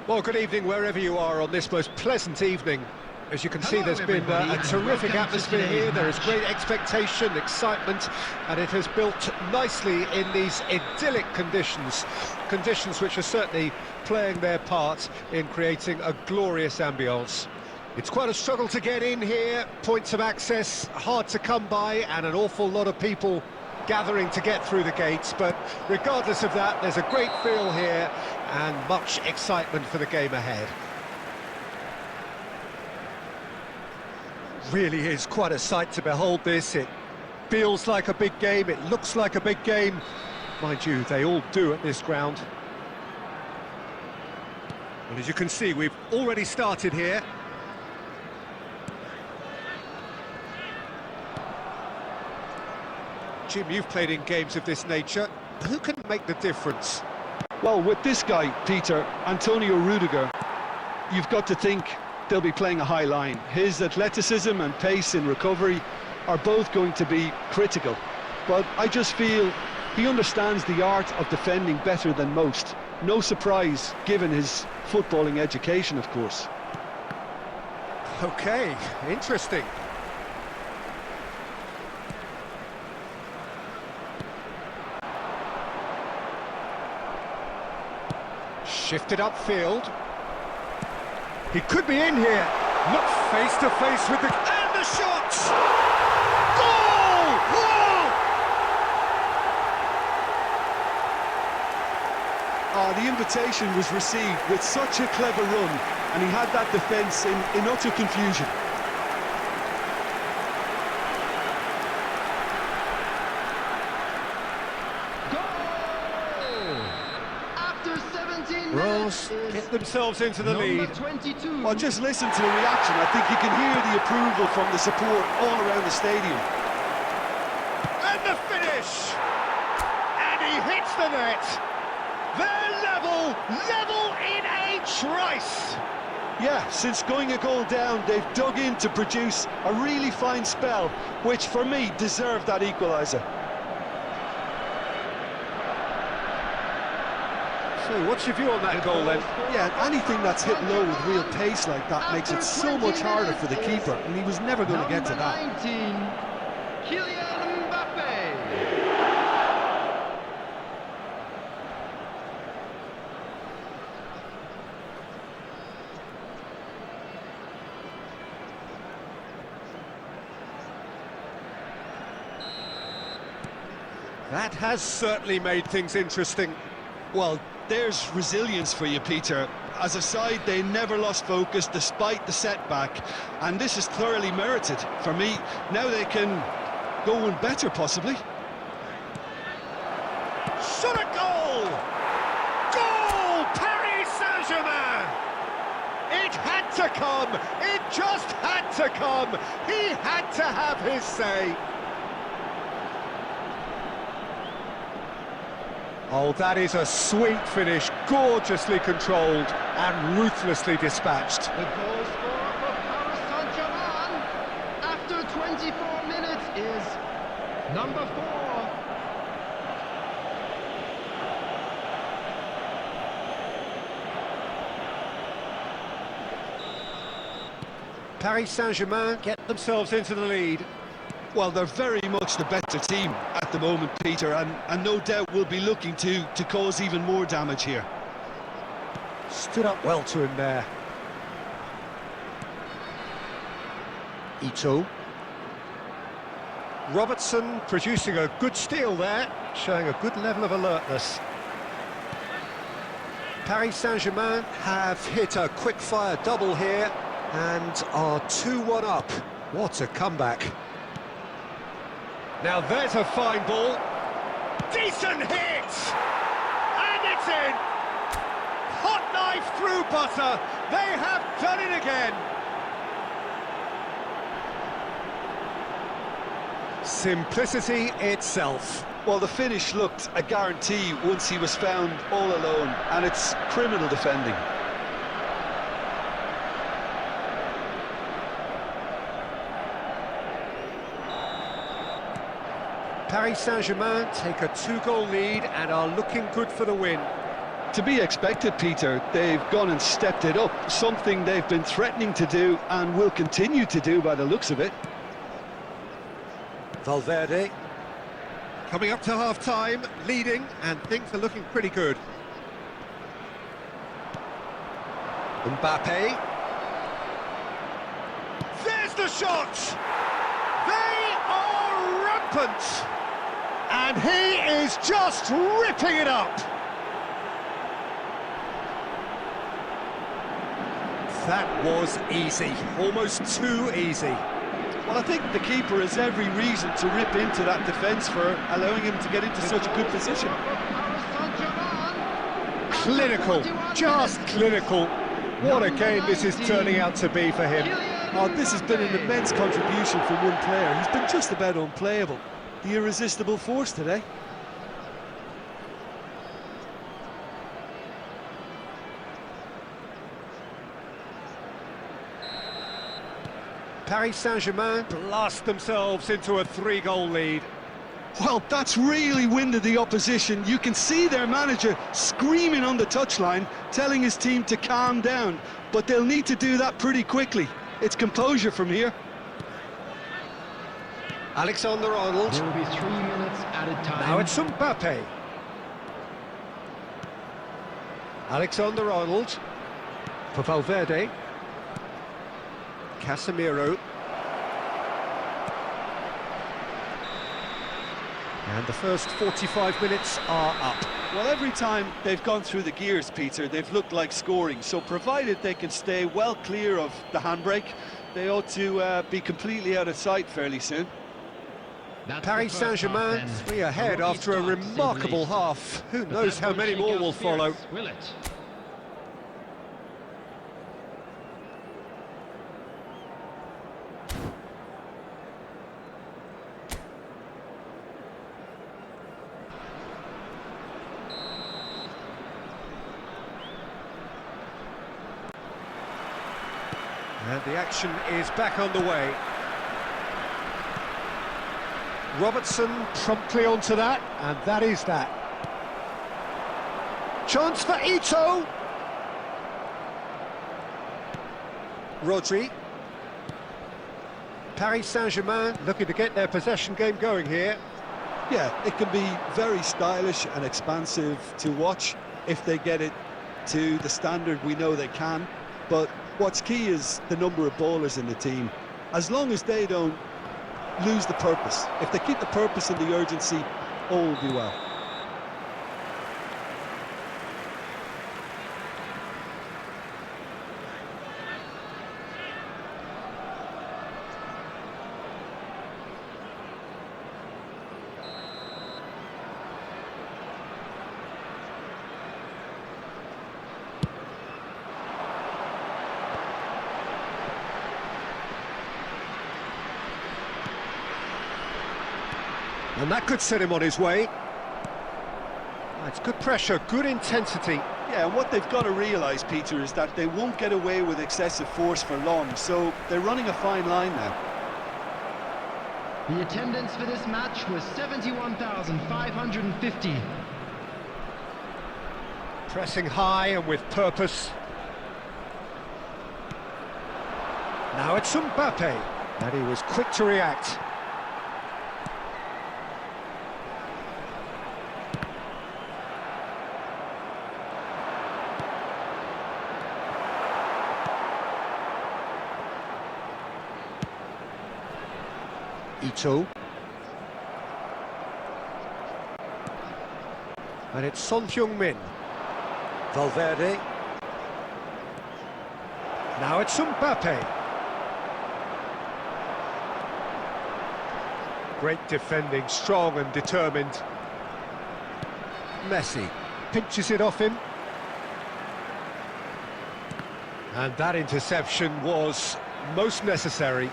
Well, good evening wherever you are on this most pleasant evening. As you can see, there's been a terrific atmosphere here. There is great expectation, excitement, and it has built nicely in these idyllic conditions. Conditions which are certainly playing their part in creating a glorious ambience. It's quite a struggle to get in here, points of access hard to come by, and an awful lot of people gathering to get through the gates, but regardless of that, there's a great feel here and much excitement for the game ahead. Really is quite a sight to behold this. It feels like a big game, it looks like a big game. Mind you, they all do at this ground. And as you can see, we've already started here. Jim, you've played in games of this nature. Who can make the difference? Well, with this guy, Peter, Antonio Rudiger, you've got to think they'll be playing a high line. His athleticism and pace in recovery are both going to be critical. But I just feel he understands the art of defending better than most. No surprise, given his footballing education, of course. Okay, interesting. Shifted upfield. He could be in here. Not face to face with the... And the shot! Goal! Whoa! The invitation was received with such a clever run, and he had that defence in utter confusion. Ross get themselves into the lead. 22. Well, just listen to the reaction. I think you can hear the approval from the support all around the stadium. And the finish! And he hits the net! They're level in a trice! Yeah, since going a goal down, they've dug in to produce a really fine spell, which for me deserved that equaliser. So, what's your view on that goal then? Yeah, anything that's hit low with real pace like that makes it so much harder for the keeper, and he was never going to get to that. 19, Kylian Mbappe. That has certainly made things interesting. Well, there's resilience for you, Peter. As a side, they never lost focus despite the setback, and this is thoroughly merited. For me, now they can go one better, possibly. Shot a goal! Goal! Paris Saint-Germain! It had to come! It just had to come! He had to have his say! Oh, that is a sweet finish, gorgeously controlled and ruthlessly dispatched. The goal scorer for Paris Saint-Germain after 24 minutes is number 4. Paris Saint-Germain get themselves into the lead. Well, they're very much the better team at the moment, Peter, and no doubt will be looking to cause even more damage here. Stood up well to him there. Ito. Robertson producing a good steal there, showing a good level of alertness. Paris Saint-Germain have hit a quick-fire double here and are 2-1 up. What a comeback. Now there's a fine ball. Decent hit! And it's in! Hot knife through butter. They have done it again. Simplicity itself. Well, the finish looked a guarantee once he was found all alone, and it's criminal defending. Paris Saint-Germain take a 2-goal lead and are looking good for the win. To be expected, Peter. They've gone and stepped it up, something they've been threatening to do and will continue to do by the looks of it. Valverde. Coming up to half-time, leading, and things are looking pretty good. Mbappe. There's the shot! They are rampant! And he is just ripping it up! That was easy, almost too easy. Well, I think the keeper has every reason to rip into that defence for allowing him to get into such a good position. Clinical, just clinical. What a game this is turning out to be for him. Oh, this has been an immense contribution from one player. He's been just about unplayable. The irresistible force today. Paris Saint-Germain blast themselves into a 3-goal lead. Well, that's really winded the opposition. You can see their manager screaming on the touchline, telling his team to calm down. But they'll need to do that pretty quickly. It's composure from here. Alexander-Arnold. There will be 3 minutes added time. Now it's Mbappe. Alexander-Arnold for Valverde. Casemiro. And the first 45 minutes are up. Well, every time they've gone through the gears, Peter, they've looked like scoring. So provided they can stay well clear of the handbrake, they ought to be completely out of sight fairly soon. That's Paris the first Saint-Germain half, then. 3 ahead Rookie after a start, to say the remarkable least. half. Who But knows that how many shake more out will follow. spirits, will it? And the action is back on the way. Robertson promptly onto that, and that is that. Chance for Ito. Rodri. Paris Saint-Germain looking to get their possession game going here. Yeah, it can be very stylish and expansive to watch if they get it to the standard we know they can. But what's key is the number of ballers in the team. As long as they don't lose the purpose, if they keep the purpose and the urgency, all will be well. And that could set him on his way. It's good pressure, good intensity. Yeah, and what they've got to realise, Peter, is that they won't get away with excessive force for long, so they're running a fine line now. The attendance for this match was 71,550. Pressing high and with purpose. Now it's Mbappe, and he was quick to react. Ito. And it's Son Heung-min. Valverde. Now it's Mbappe. Great defending, strong and determined. Messi pinches it off him. And that interception was most necessary.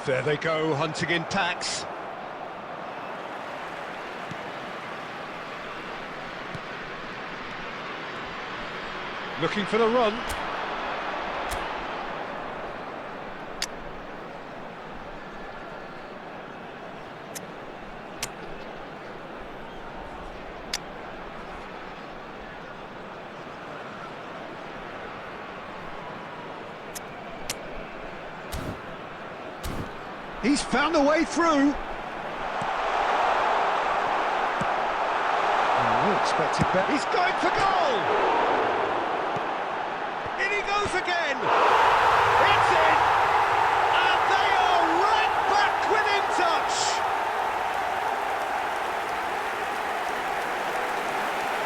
There they go, hunting in packs. Looking for the run. He's found a way through. Oh, we expected better. He's going for goal! In he goes again! It's in! And they are right back within touch!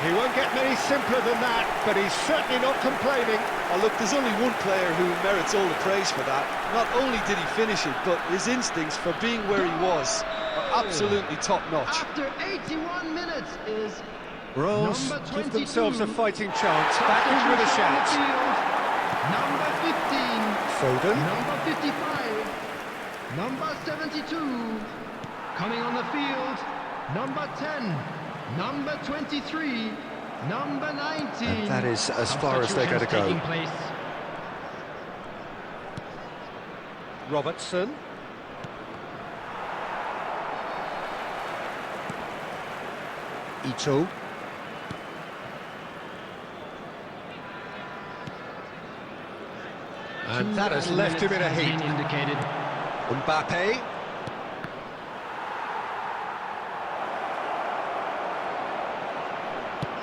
He won't get many simpler than that, but he's certainly not complaining. Oh, look, there's only one player who merits all the praise for that. Not only did he finish it, but his instincts for being where he was are absolutely top-notch. After 81 minutes is Rolls number 22. give themselves a fighting chance. Back in with a shout. Number 15. Foden. Number 55. Number 72. Coming on the field. Number 10. Number 23. Number 19. And that is as far as they're going to go. Robertson. Ito. And that has left him in a heap. Indicated. Mbappe.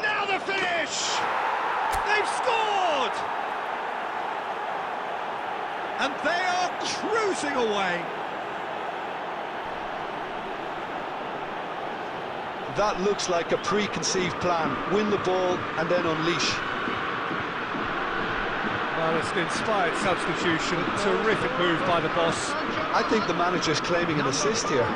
Now the finish! They've scored! And they are cruising away. That looks like a preconceived plan. Win the ball and then unleash. Well, it's an inspired substitution. Terrific move by the boss. I think the manager's claiming an assist here.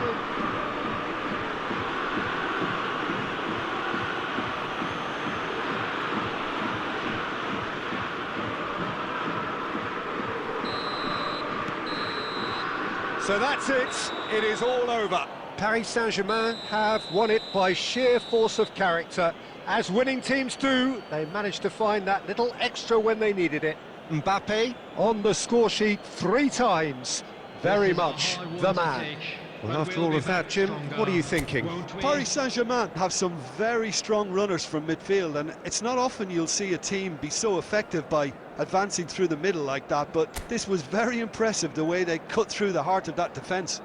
So that's it. It is all over. Paris Saint-Germain have won it by sheer force of character. As winning teams do, they managed to find that little extra when they needed it. Mbappe on the score sheet 3 times. Very much the man. Well, after all of that, Jim, what are you thinking? Paris Saint-Germain have some very strong runners from midfield, and it's not often you'll see a team be so effective by advancing through the middle like that, but this was very impressive, the way they cut through the heart of that defence.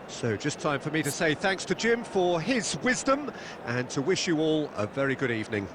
So just time for me to say thanks to Jim for his wisdom and to wish you all a very good evening.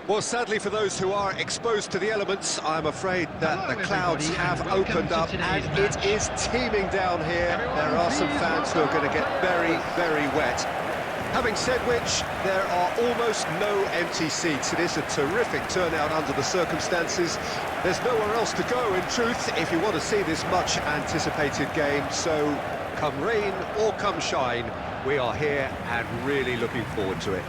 Well, sadly for those who are exposed to the elements, I'm afraid that the clouds have opened up and it is teeming down here. There are some fans who are going to get very, very wet. Having said which, there are almost no empty seats. It is a terrific turnout under the circumstances. There's nowhere else to go, in truth, if you want to see this much-anticipated game. So, come rain or come shine, we are here and really looking forward to it.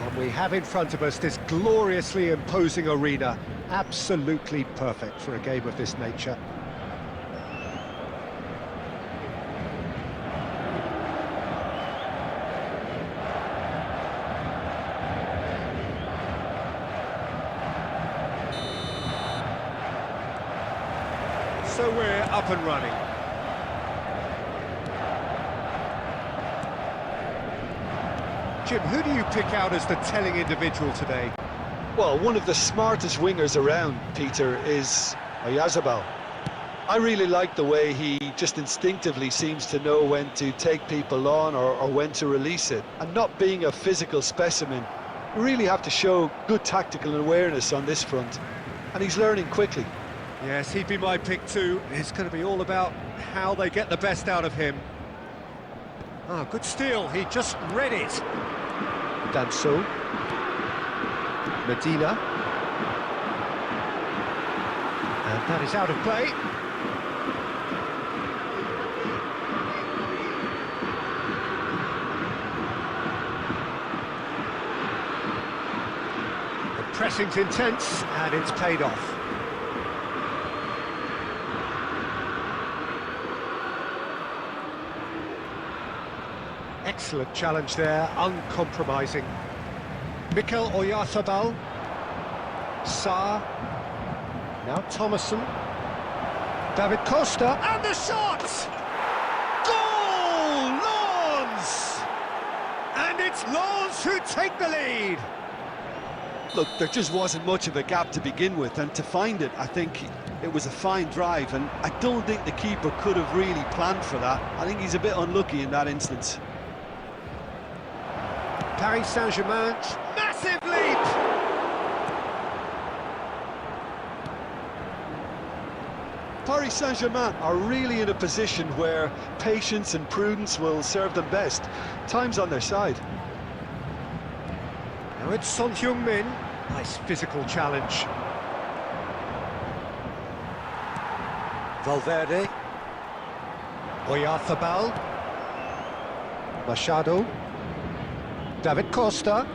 And we have in front of us this gloriously imposing arena. Absolutely perfect for a game of this nature. So we're up and running. Jim, who do you pick out as the telling individual today? Well, one of the smartest wingers around, Peter, is Oyarzabal. I really like the way he just instinctively seems to know when to take people on or when to release it. And not being a physical specimen, you really have to show good tactical awareness on this front. And he's learning quickly. Yes, he'd be my pick too. It's going to be all about how they get the best out of him. Ah, good steal. He just read it. Danso. Medina. And that is out of play. The pressing's intense and it's paid off. Excellent challenge there, uncompromising. Mikel Oyarzabal. Sarr. Now Thomason. David Costa. And the shot! Goal! Lens! And it's Lens who take the lead. Look, there just wasn't much of a gap to begin with, and to find it, I think it was a fine drive, and I don't think the keeper could have really planned for that. I think he's a bit unlucky in that instance. Paris Saint-Germain, massive leap! Paris Saint-Germain are really in a position where patience and prudence will serve them best. Time's on their side. Now it's Son Heung-min. Nice physical challenge. Valverde. Oyarzabal. Machado. David Costa.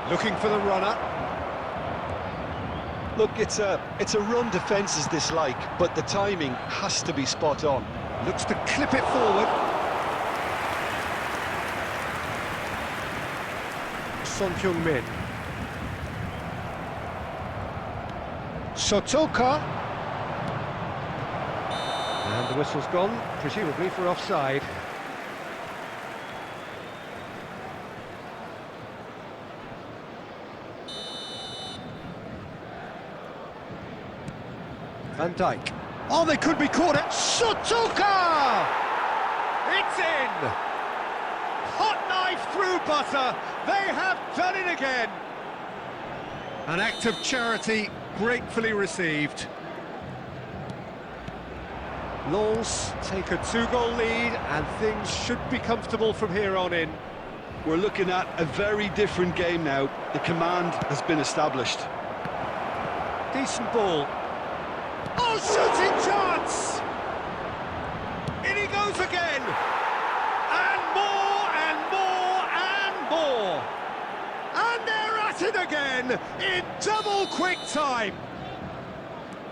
Looking for the runner. Look, it's a run defences dislike, but the timing has to be spot on. Looks to clip it forward. Son Heung-min. Sotoka. And the whistle's gone, presumably for offside. Van Dijk. Oh, they could be caught at Sotoka! It's in! Hot knife through butter. They have done it again. An act of charity gratefully received. Lens take a 2-goal lead and things should be comfortable from here on in. We're looking at a very different game now. The command has been established. Decent ball. Oh, shooting chance! In he goes again! And more, and more, and more! And they're at it again, in double quick time!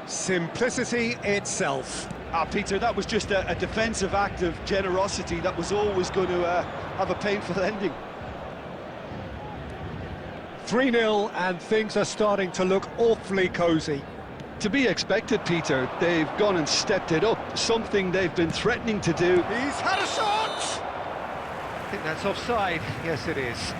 Simplicity itself. Peter, that was just a defensive act of generosity that was always going to have a painful ending. 3-0, and things are starting to look awfully cosy. To be expected, Peter. They've gone and stepped it up, something they've been threatening to do. He's had a shot! I think that's offside. Yes, it is.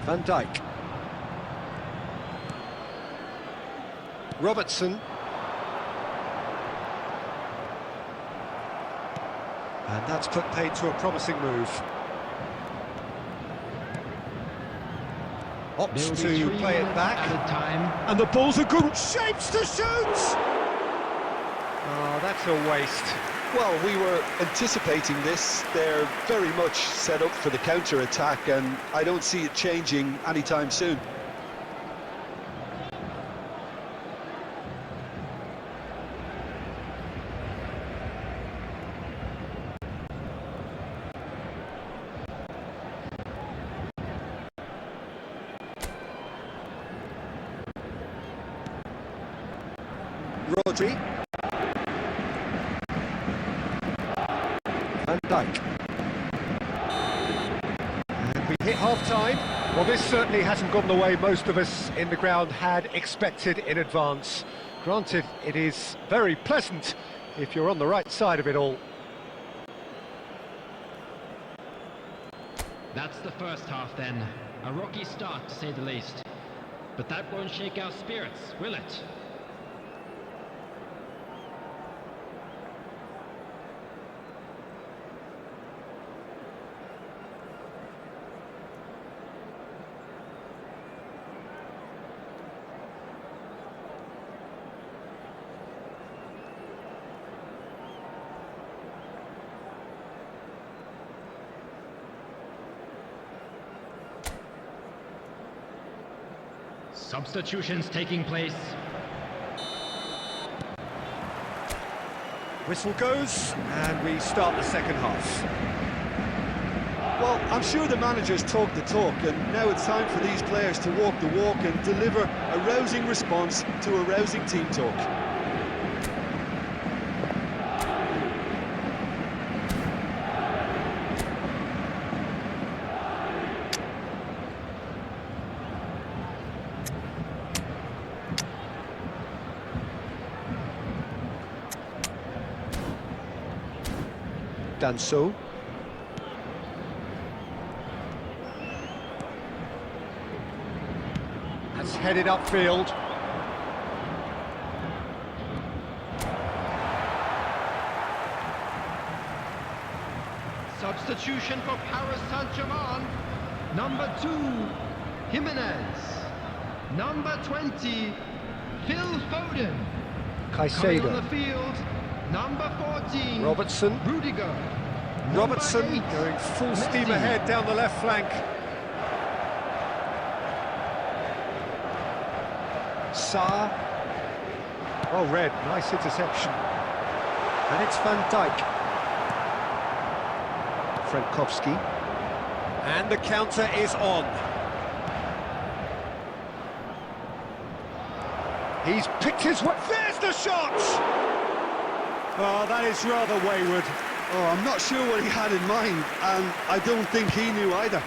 Van Dijk. Robertson. And that's put paid to a promising move. Opts to play it back. And the ball's a good shapes to shoot! Oh, that's a waste. Well, we were anticipating this. They're very much set up for the counter-attack, and I don't see it changing anytime soon. Rodri. Van Dijk. And we hit half-time. Well, this certainly hasn't gone the way most of us in the ground had expected in advance. Granted, it is very pleasant if you're on the right side of it all. That's the first half then. A rocky start, to say the least. But that won't shake our spirits, will it? Substitutions taking place. Whistle goes, and we start the second half. Well, I'm sure the managers talk the talk, and now it's time for these players to walk the walk and deliver a rousing response to a rousing team talk. Done so. That's headed upfield. Substitution for Paris Saint-Germain. Number 2, Jimenez. Number 20, Phil Foden. Coming on the Caicedo. field, number 14, Robertson. Rudiger. Robertson Number 8, going full steam Messi. ahead down the left flank. Saar. Well read, nice interception. And it's Van Dijk. Frankowski. And the counter is on. He's picked his way. There's the shot! Oh, that is rather wayward. Oh, I'm not sure what he had in mind, and I don't think he knew either.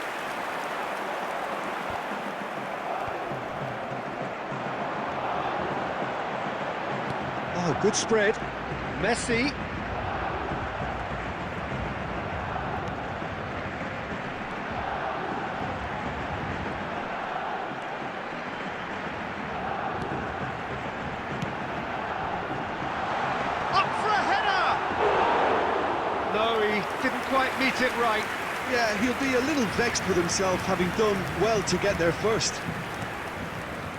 Oh, good spread. Messi. Up for a header! No, he didn't quite meet it right. Yeah, he'll be a little vexed with himself, having done well to get there first.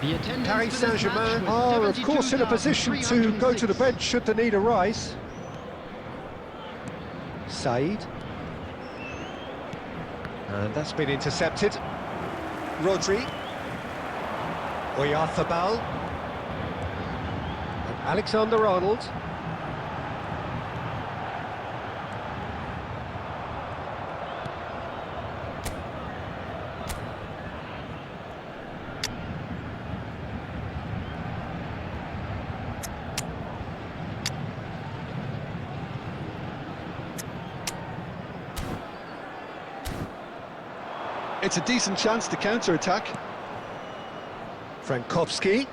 The attendance Paris for this Saint-Germain match was are, of course, in a position to go to the 72,306. bench should the need arise. Said. And that's been intercepted. Rodri. Oyarzabal. And Alexander-Arnold. It's a decent chance to counter-attack. Frankowski.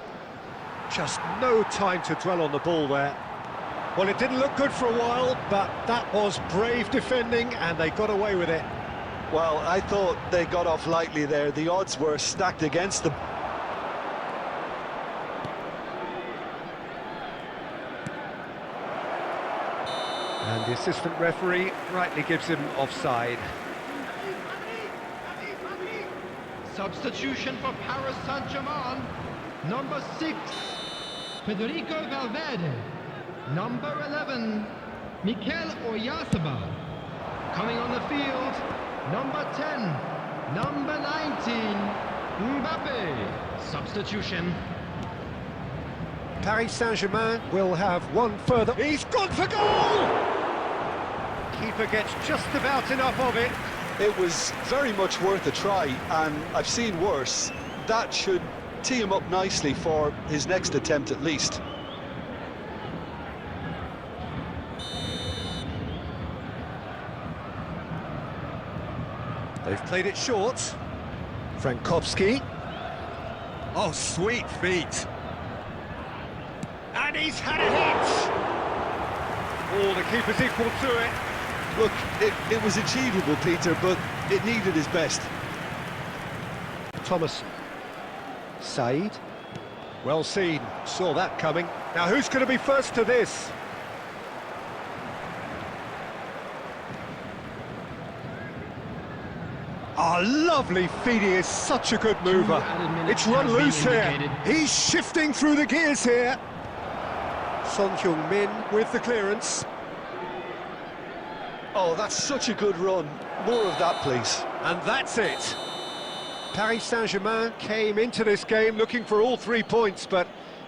Just no time to dwell on the ball there. Well, it didn't look good for a while, but that was brave defending, and they got away with it. Well, I thought they got off lightly there. The odds were stacked against them. And the assistant referee rightly gives him offside. Substitution for Paris Saint-Germain. Number 6, Federico Valverde. number 11, Mikel Oyarzabal. coming on the field, number 10, number 19, Mbappe. Substitution. Paris Saint-Germain will have one further. He's gone for goal! Keeper gets just about enough of it. It was very much worth a try, and I've seen worse. That should tee him up nicely for his next attempt at least. They've played it short. Frankowski. Oh, sweet feet. And he's had a hit! Oh, the keeper's equal to it. Look, it was achievable, Peter, but it needed his best. Thomas. Said. Well seen. Saw that coming. Now, who's going to be first to this? Oh, lovely feet. He is such a good mover. It's run loose here. He's shifting through the gears here. Son Heung-min with the clearance. Oh, that's such a good run. More of that, please. And that's it. Paris Saint-Germain came into this game looking for all 3 points, but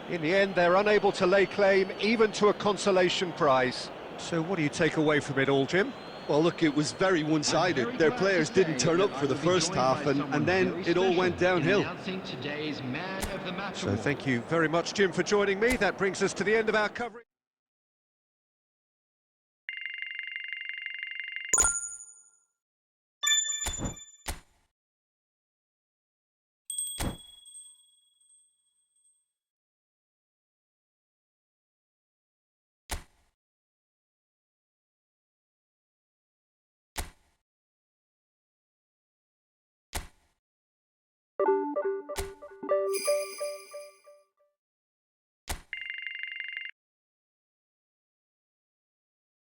in the end they're unable to lay claim even to a consolation prize. So what do you take away from it all, Jim? Well, look, it was very one-sided. Their players didn't turn up for the first half, and then it all went downhill. So thank you very much, Jim, for joining me. That brings us to the end of our coverage.